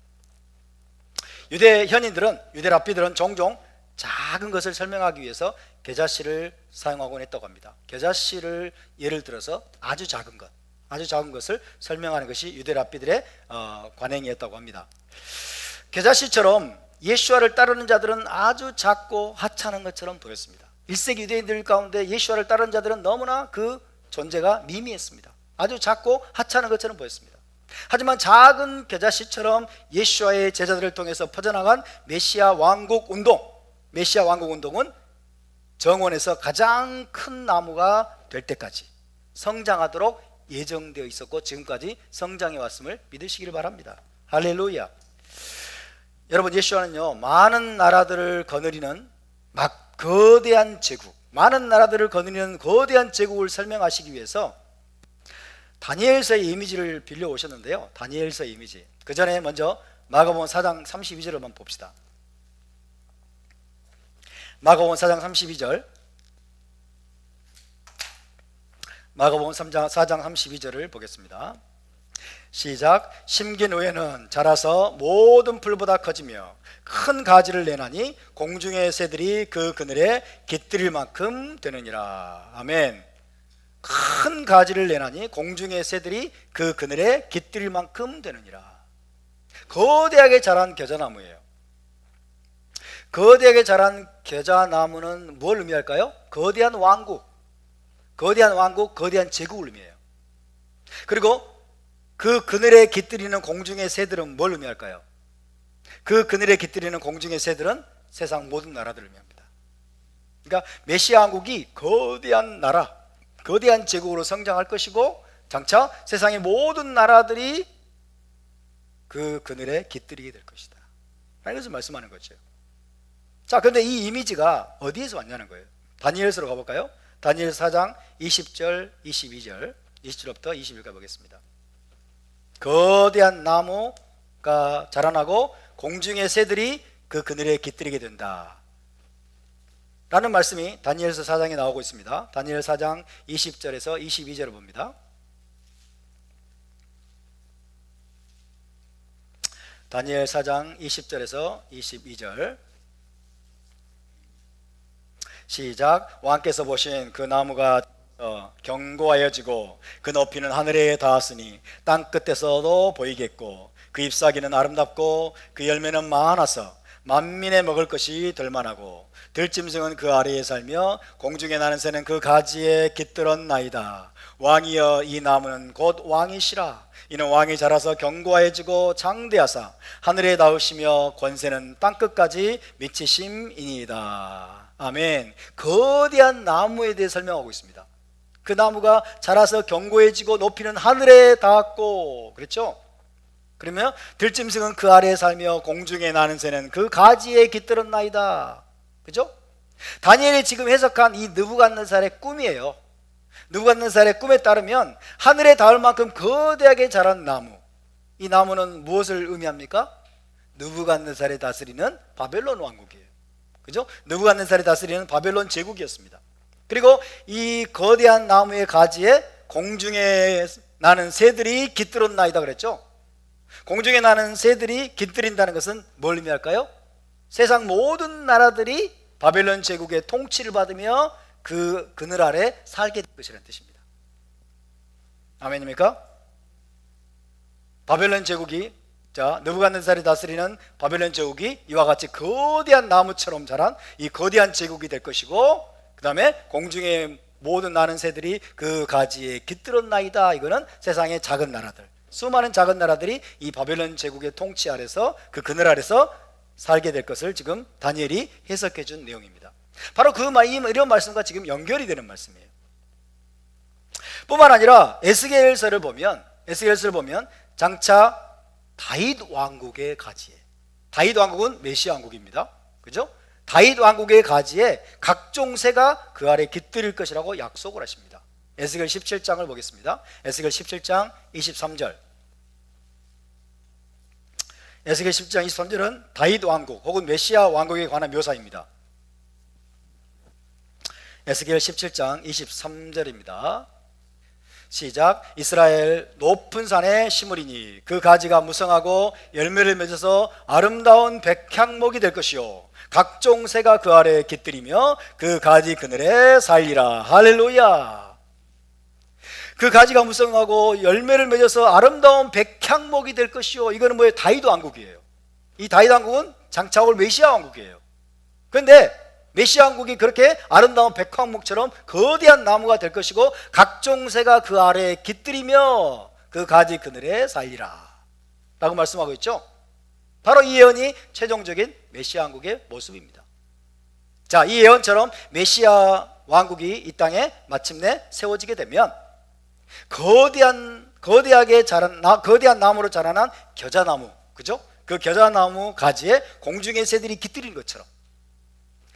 Speaker 1: 유대 현인들은, 유대 랍비들은 종종 작은 것을 설명하기 위해서 계자씨를 사용하곤 했다고 합니다. 계자씨를 예를 들어서 아주 작은 것을 설명하는 것이 유대 랍비들의 관행이었다고 합니다. 계자씨처럼 예수와를 따르는 자들은 아주 작고 하찮은 것처럼 보였습니다. 1세기 유대인들 가운데 예수와를 따르는 자들은 너무나 그 존재가 미미했습니다. 아주 작고 하찮은 것처럼 보였습니다. 하지만 작은 계자씨처럼 예수와의 제자들을 통해서 퍼져나간 메시아 왕국 운동은 정원에서 가장 큰 나무가 될 때까지 성장하도록 예정되어 있었고 지금까지 성장해 왔음을 믿으시기를 바랍니다. 할렐루야. 여러분, 예수와는요 많은 나라들을 거느리는 많은 나라들을 거느리는 거대한 제국을 설명하시기 위해서 다니엘서의 이미지를 빌려 오셨는데요. 다니엘서의 이미지. 그 전에 먼저 마가복음 4장 32절을 한번 봅시다. 마가복음 4장 32절. 마가복음 4장 32절을 보겠습니다. 시작. 심긴 후에는 자라서 모든 풀보다 커지며 큰 가지를 내나니 공중의 새들이 그 그늘에 깃들일 만큼 되느니라. 아멘. 큰 가지를 내나니 공중의 새들이 그 그늘에 깃들일 만큼 되느니라. 거대하게 자란 겨자나무예요. 거대하게 자란 겨자나무는 뭘 의미할까요? 거대한 왕국, 거대한 제국을 의미해요. 그리고 그 그늘에 깃들이는 공중의 새들은 뭘 의미할까요? 그 그늘에 깃들이는 공중의 새들은 세상 모든 나라들을 의미합니다. 그러니까 메시아 왕국이 거대한 나라, 거대한 제국으로 성장할 것이고 장차 세상의 모든 나라들이 그 그늘에 깃들이게 될 것이다. 이것을 말씀하는 거죠. 자, 그런데 이 이미지가 어디에서 왔냐는 거예요. 다니엘서로 가볼까요? 다니엘서 4장 20절, 22절, 20절부터 21절 보겠습니다. 거대한 나무가 자라나고 공중의 새들이 그 그늘에 깃들이게 된다 라는 말씀이 다니엘서 4장에 나오고 있습니다. 다니엘 4장 20절에서 22절을 봅니다. 다니엘 4장 20절에서 22절. 시작. 왕께서 보신 그 나무가 견고하여지고 그 높이는 하늘에 닿았으니 땅 끝에서도 보이겠고 그 잎사귀는 아름답고 그 열매는 많아서 만민의 먹을 것이 될 만하고 들짐승은 그 아래에 살며 공중에 나는 새는 그 가지에 깃들었나이다. 왕이여, 이 나무는 곧 왕이시라. 이는 왕이 자라서 견고해지고 장대하사 하늘에 닿으시며 권세는 땅끝까지 미치심이니이다. 아멘. 거대한 나무에 대해 설명하고 있습니다. 그 나무가 자라서 견고해지고 높이는 하늘에 닿았고, 그렇죠? 그러면 들짐승은 그 아래에 살며 공중에 나는 새는 그 가지에 깃들었나이다. 그죠? 다니엘이 지금 해석한 이 느부갓네살의 꿈이에요. 느부갓네살의 꿈에 따르면 하늘에 닿을 만큼 거대하게 자란 나무, 이 나무는 무엇을 의미합니까? 느부갓네살이 다스리는 바벨론 왕국이에요. 그죠? 느부갓네살이 다스리는 바벨론 제국이었습니다. 그리고 이 거대한 나무의 가지에 공중에 나는 새들이 깃들었나이다 그랬죠? 공중에 나는 새들이 깃들인다는 것은 뭘 의미할까요? 세상 모든 나라들이 바벨론 제국의 통치를 받으며 그 그늘 아래 살게 될 것이라는 뜻입니다. 아멘입니까? 바벨론 제국이, 느부갓네살이 다스리는 바벨론 제국이 이와 같이 거대한 나무처럼 자란 이 거대한 제국이 될 것이고, 그 다음에 공중에 모든 나는 새들이 그 가지에 깃들었나이다. 이거는 세상의 작은 나라들, 수많은 작은 나라들이 이 바벨론 제국의 통치 아래서 그 그늘 아래서 살게 될 것을 지금 다니엘이 해석해 준 내용입니다. 바로 이런 말씀과 지금 연결이 되는 말씀이에요. 뿐만 아니라 에스겔서를 보면 장차 다윗 왕국의 가지에, 다윗 왕국은 메시아 왕국입니다. 그죠? 다윗 왕국의 가지에 각종 새가 그 아래 깃들일 것이라고 약속을 하십니다. 에스겔 17장을 보겠습니다. 에스겔 17장 23절. 에스겔 10장 23절은 다윗 왕국 혹은 메시아 왕국에 관한 묘사입니다. 에스겔 17장 23절입니다. 시작. 이스라엘 높은 산에 심으리니 그 가지가 무성하고 열매를 맺어서 아름다운 백향목이 될 것이요 각종 새가 그 아래에 깃들이며 그 가지 그늘에 살리라. 할렐루야. 그 가지가 무성하고 열매를 맺어서 아름다운 백향목이 될 것이요. 이거는 뭐예요? 다윗 왕국이에요. 이 다윗 왕국은 장차 올 메시아 왕국이에요. 그런데 메시아 왕국이 그렇게 아름다운 백향목처럼 거대한 나무가 될 것이고 각종 새가 그 아래에 깃들이며 그 가지 그늘에 살리라 라고 말씀하고 있죠. 바로 이 예언이 최종적인 메시아 왕국의 모습입니다. 자, 이 예언처럼 메시아 왕국이 이 땅에 마침내 세워지게 되면 거대하게 자란 거대한 나무로 자라난 겨자나무, 그죠? 그 겨자나무 가지에 공중의 새들이 깃들인 것처럼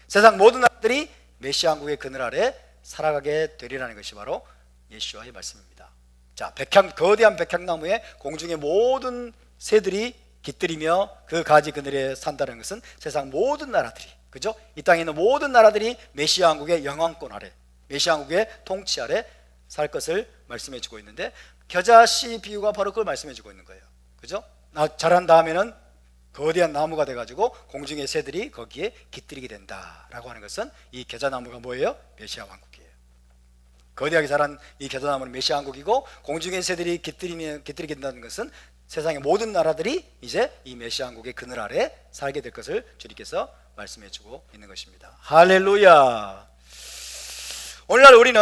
Speaker 1: 세상 모든 나라들이 메시아 왕국의 그늘 아래 살아가게 되리라는 것이 바로 예수와의 말씀입니다. 자, 거대한 백향나무에 공중의 모든 새들이 깃들이며 그 가지 그늘에 산다는 것은 세상 모든 나라들이, 그죠? 이 땅에 있는 모든 나라들이 메시아 왕국의 영왕권 아래, 메시아 왕국의 통치 아래 살 것을 말씀해 주고 있는데 겨자씨 비유가 바로 그걸 말씀해 주고 있는 거예요. 그죠? 자란 다음에는 거대한 나무가 돼가지고 공중의 새들이 거기에 깃들이게 된다라고 하는 것은 이 겨자나무가 뭐예요? 메시아 왕국이에요. 거대하게 자란 이 겨자나무는 메시아 왕국이고 공중의 새들이 깃들이게 된다는 것은 세상의 모든 나라들이 이제 이 메시아 왕국의 그늘 아래 살게 될 것을 주님께서 말씀해 주고 있는 것입니다. 할렐루야. 오늘날 우리는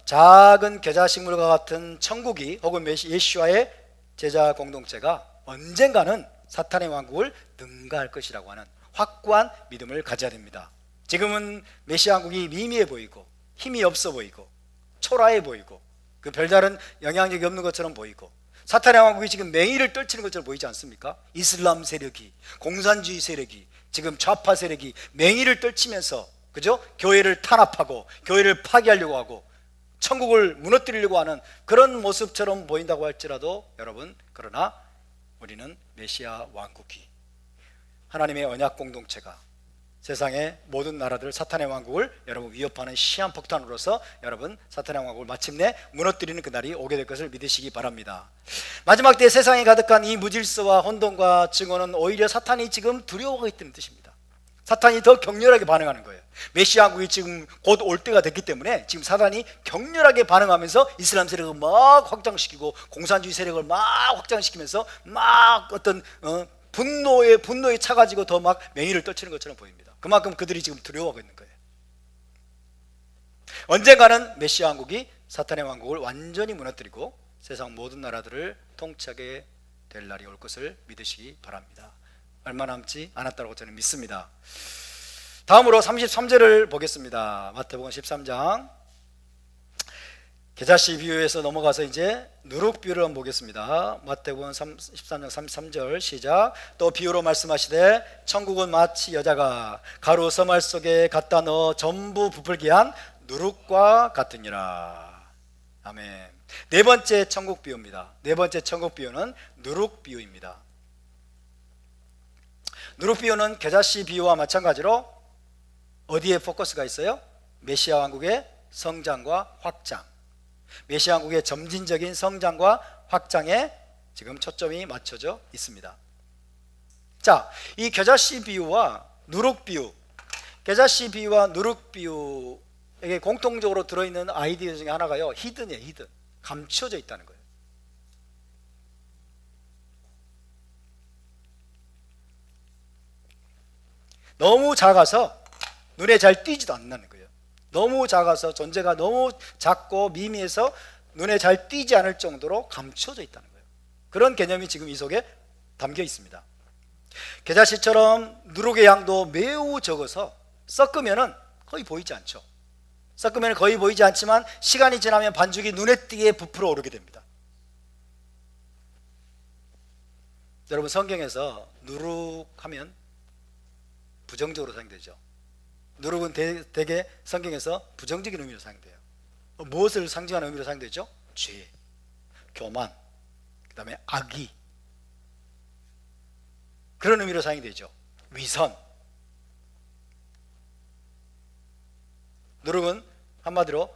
Speaker 1: 작은 겨자식물과 같은 천국이 혹은 예수와의 제자 공동체가 언젠가는 사탄의 왕국을 능가할 것이라고 하는 확고한 믿음을 가져야 됩니다. 지금은 메시아 왕국이 미미해 보이고 힘이 없어 보이고 초라해 보이고 그 별다른 영향력이 없는 것처럼 보이고 사탄의 왕국이 지금 맹위를 떨치는 것처럼 보이지 않습니까? 이슬람 세력이, 공산주의 세력이, 지금 좌파 세력이 맹위를 떨치면서, 그죠? 교회를 탄압하고 교회를 파괴하려고 하고 천국을 무너뜨리려고 하는 그런 모습처럼 보인다고 할지라도 여러분, 그러나 우리는 메시아 왕국이, 하나님의 언약 공동체가 세상의 모든 나라들 사탄의 왕국을 여러분 위협하는 시한폭탄으로서 여러분 사탄의 왕국을 마침내 무너뜨리는 그날이 오게 될 것을 믿으시기 바랍니다. 마지막 때 세상에 가득한 이 무질서와 혼돈과 증오는 오히려 사탄이 지금 두려워하고 있다는 뜻입니다. 사탄이 더 격렬하게 반응하는 거예요. 메시아 왕국이 지금 곧 올 때가 됐기 때문에 지금 사탄이 격렬하게 반응하면서 이슬람 세력을 막 확장시키고 공산주의 세력을 막 확장시키면서 막 어떤 분노에 차가지고 더 막 맹위를 떨치는 것처럼 보입니다. 그만큼 그들이 지금 두려워하고 있는 거예요. 언젠가는 메시아 왕국이 사탄의 왕국을 완전히 무너뜨리고 세상 모든 나라들을 통치하게 될 날이 올 것을 믿으시기 바랍니다. 얼마 남지 않았다고 저는 믿습니다. 다음으로 33절을 보겠습니다. 마태복음 13장 겨자씨 비유에서 넘어가서 이제 누룩 비유를 한번 보겠습니다. 마태복음 13장 33절 시작. 또 비유로 말씀하시되 천국은 마치 여자가 가루 서말 속에 갖다 넣어 전부 부풀게 한 누룩과 같으니라. 아멘. 네 번째 천국 비유입니다. 네 번째 천국 비유는 누룩 비유입니다. 누룩 비유는 겨자씨 비유와 마찬가지로 어디에 포커스가 있어요? 메시아 왕국의 성장과 확장, 메시아 왕국의 점진적인 성장과 확장에 지금 초점이 맞춰져 있습니다. 자, 이 겨자씨 비유와 누룩 비유, 겨자씨 비유와 누룩 비유에게 공통적으로 들어있는 아이디어 중에 하나가요, 히든이에요. 히든, 감춰져 있다는 거예요. 너무 작아서 눈에 잘 띄지도 않는 거예요. 너무 작아서, 존재가 너무 작고 미미해서 눈에 잘 띄지 않을 정도로 감춰져 있다는 거예요. 그런 개념이 지금 이 속에 담겨 있습니다. 겨자씨처럼 누룩의 양도 매우 적어서 섞으면 거의 보이지 않죠. 섞으면 거의 보이지 않지만 시간이 지나면 반죽이 눈에 띄게 부풀어 오르게 됩니다. 여러분, 성경에서 누룩하면 부정적으로 사용되죠. 누룩은 대개 성경에서 부정적인 의미로 사용돼요. 무엇을 상징하는 의미로 사용되죠? 죄, 교만, 그 다음에 악의, 그런 의미로 사용되죠. 위선. 누룩은 한마디로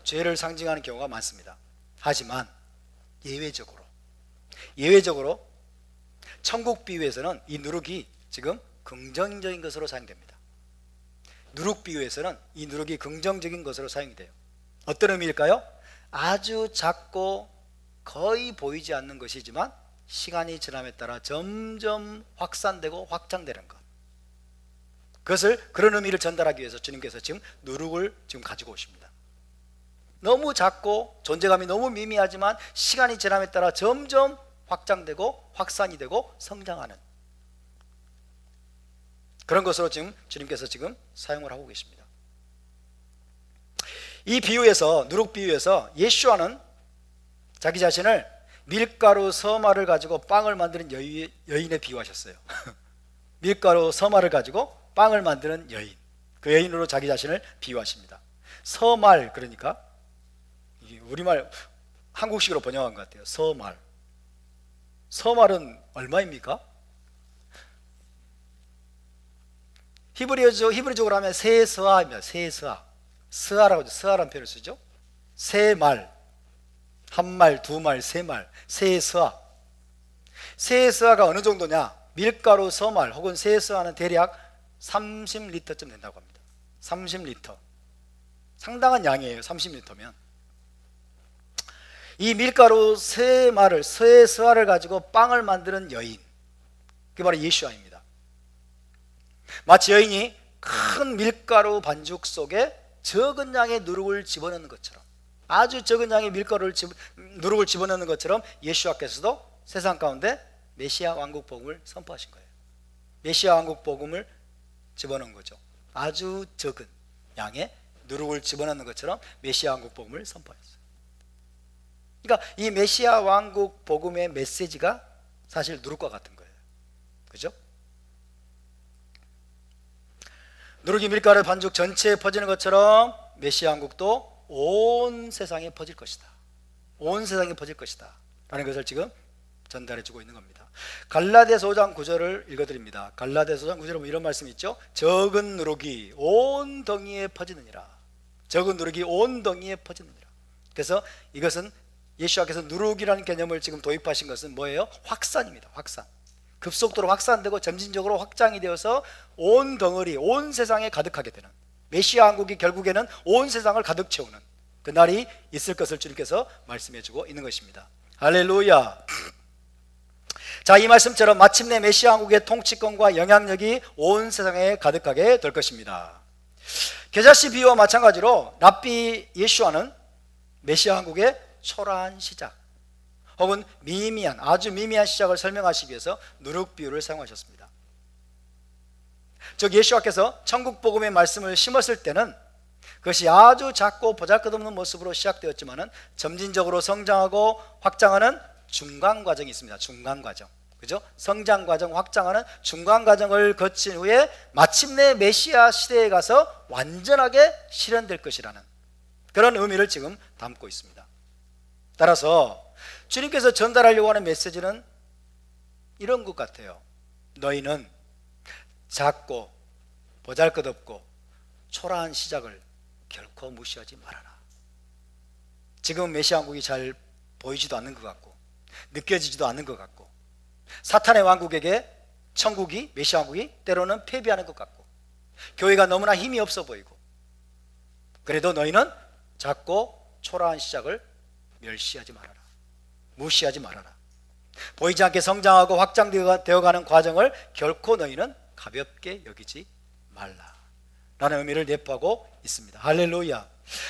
Speaker 1: 죄를 상징하는 경우가 많습니다. 하지만 예외적으로 천국 비유에서는 이 누룩이 지금 긍정적인 것으로 사용됩니다. 누룩 비유에서는 이 누룩이 긍정적인 것으로 사용이 돼요. 어떤 의미일까요? 아주 작고 거의 보이지 않는 것이지만 시간이 지남에 따라 점점 확산되고 확장되는 것, 그런 의미를 전달하기 위해서 주님께서 지금 누룩을 지금 가지고 오십니다. 너무 작고 존재감이 너무 미미하지만 시간이 지남에 따라 점점 확장되고 확산이 되고 성장하는 그런 것으로 지금 주님께서 지금 사용을 하고 계십니다. 이 비유에서, 누룩 비유에서 예수와는 자기 자신을 밀가루 서말을 가지고 빵을 만드는 여인에 비유하셨어요. 밀가루 서말을 가지고 빵을 만드는 여인, 그 여인으로 자기 자신을 비유하십니다. 서말, 그러니까 우리말 한국식으로 번역한 것 같아요. 서말. 서말은 얼마입니까? 히브리적으로 하면 세서아입니다. 세서아. 스아라고 하죠. 스아라는 표현을 쓰죠. 세말, 한말, 두말, 세말, 세서아. 세서아가 어느 정도냐? 밀가루 서말 혹은 세서아는 대략 30리터쯤 된다고 합니다. 30리터. 상당한 양이에요. 30리터면. 이 밀가루 세서아를 가지고 빵을 만드는 여인, 그게 바로 예수아입니다. 마치 여인이 큰 밀가루 반죽 속에 적은 양의 누룩을 집어넣는 것처럼, 아주 적은 양의 누룩을 집어넣는 것처럼 예수와께서도 세상 가운데 메시아 왕국 복음을 선포하신 거예요. 메시아 왕국 복음을 집어넣은 거죠. 아주 적은 양의 누룩을 집어넣는 것처럼 메시아 왕국 복음을 선포했어요. 그러니까 이 메시아 왕국 복음의 메시지가 사실 누룩과 같은 거예요. 그죠? 누룩이 밀가루 반죽 전체에 퍼지는 것처럼 메시아 왕국도 온 세상에 퍼질 것이다. 온 세상에 퍼질 것이다 라는 것을 지금 전달해 주고 있는 겁니다. 갈라디아서 5장 9절을 읽어드립니다. 갈라디아서 5장 9절에 이런 말씀이 있죠. 적은 누룩이 온 덩이에 퍼지느니라. 적은 누룩이 온 덩이에 퍼지느니라. 그래서 이것은 예수께서 누룩이라는 개념을 지금 도입하신 것은 뭐예요? 확산입니다. 확산. 급속도로 확산되고 점진적으로 확장이 되어서 온 덩어리, 온 세상에 가득하게 되는, 메시아 왕국이 결국에는 온 세상을 가득 채우는 그 날이 있을 것을 주님께서 말씀해 주고 있는 것입니다. 할렐루야. 자, 이 말씀처럼 마침내 메시아 왕국의 통치권과 영향력이 온 세상에 가득하게 될 것입니다. 겨자씨 비유와 마찬가지로 랍비 예수와는 메시아 왕국의 초라한 시작 혹은 아주 미미한 시작을 설명하시기 위해서 누룩 비유를 사용하셨습니다. 즉 예수와께서 천국 복음의 말씀을 심었을 때는 그것이 아주 작고 보잘것없는 모습으로 시작되었지만은 점진적으로 성장하고 확장하는 중간 과정이 있습니다. 중간 과정, 그죠? 성장 과정, 확장하는 중간 과정을 거친 후에 마침내 메시아 시대에 가서 완전하게 실현될 것이라는 그런 의미를 지금 담고 있습니다. 따라서 주님께서 전달하려고 하는 메시지는 이런 것 같아요. 너희는 작고 보잘것없고 초라한 시작을 결코 무시하지 말아라. 지금 메시아 왕국이 잘 보이지도 않는 것 같고 느껴지지도 않는 것 같고 사탄의 왕국에게 천국이, 메시아 왕국이 때로는 패배하는 것 같고 교회가 너무나 힘이 없어 보이고, 그래도 너희는 작고 초라한 시작을 멸시하지 말아라. 무시하지 말아라. 보이지 않게 성장하고 확장되어가는 과정을 결코 너희는 가볍게 여기지 말라 라는 의미를 내포하고 있습니다. 할렐루야.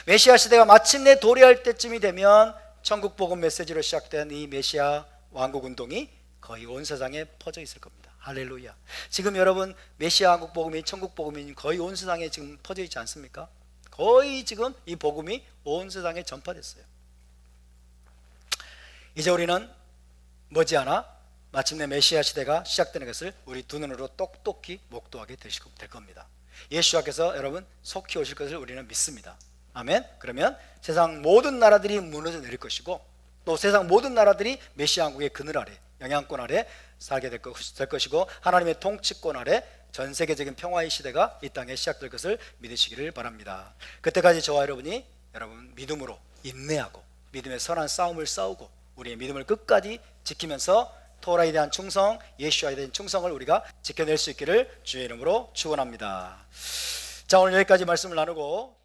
Speaker 1: 메시아 시대가 마침내 도래할 때쯤이 되면 천국 복음 메시지로 시작된 이 메시아 왕국 운동이 거의 온 세상에 퍼져 있을 겁니다. 할렐루야. 지금 여러분 메시아 왕국 복음이, 천국 복음이 거의 온 세상에 지금 퍼져 있지 않습니까? 거의 지금 이 복음이 온 세상에 전파됐어요. 이제 우리는 머지않아 마침내 메시아 시대가 시작되는 것을 우리 두 눈으로 똑똑히 목도하게 될 겁니다. 예수께서 여러분 속히 오실 것을 우리는 믿습니다. 아멘. 그러면 세상 모든 나라들이 무너져 내릴 것이고, 또 세상 모든 나라들이 메시아 왕국의 그늘 아래, 영향권 아래 살게 될 것이고, 하나님의 통치권 아래 전 세계적인 평화의 시대가 이 땅에 시작될 것을 믿으시기를 바랍니다. 그때까지 저와 여러분이 여러분 믿음으로 인내하고 믿음의 선한 싸움을 싸우고 우리의 믿음을 끝까지 지키면서 토라에 대한 충성, 예수와에 대한 충성을 우리가 지켜낼 수 있기를 주의 이름으로 축원합니다. 자, 오늘 여기까지 말씀을 나누고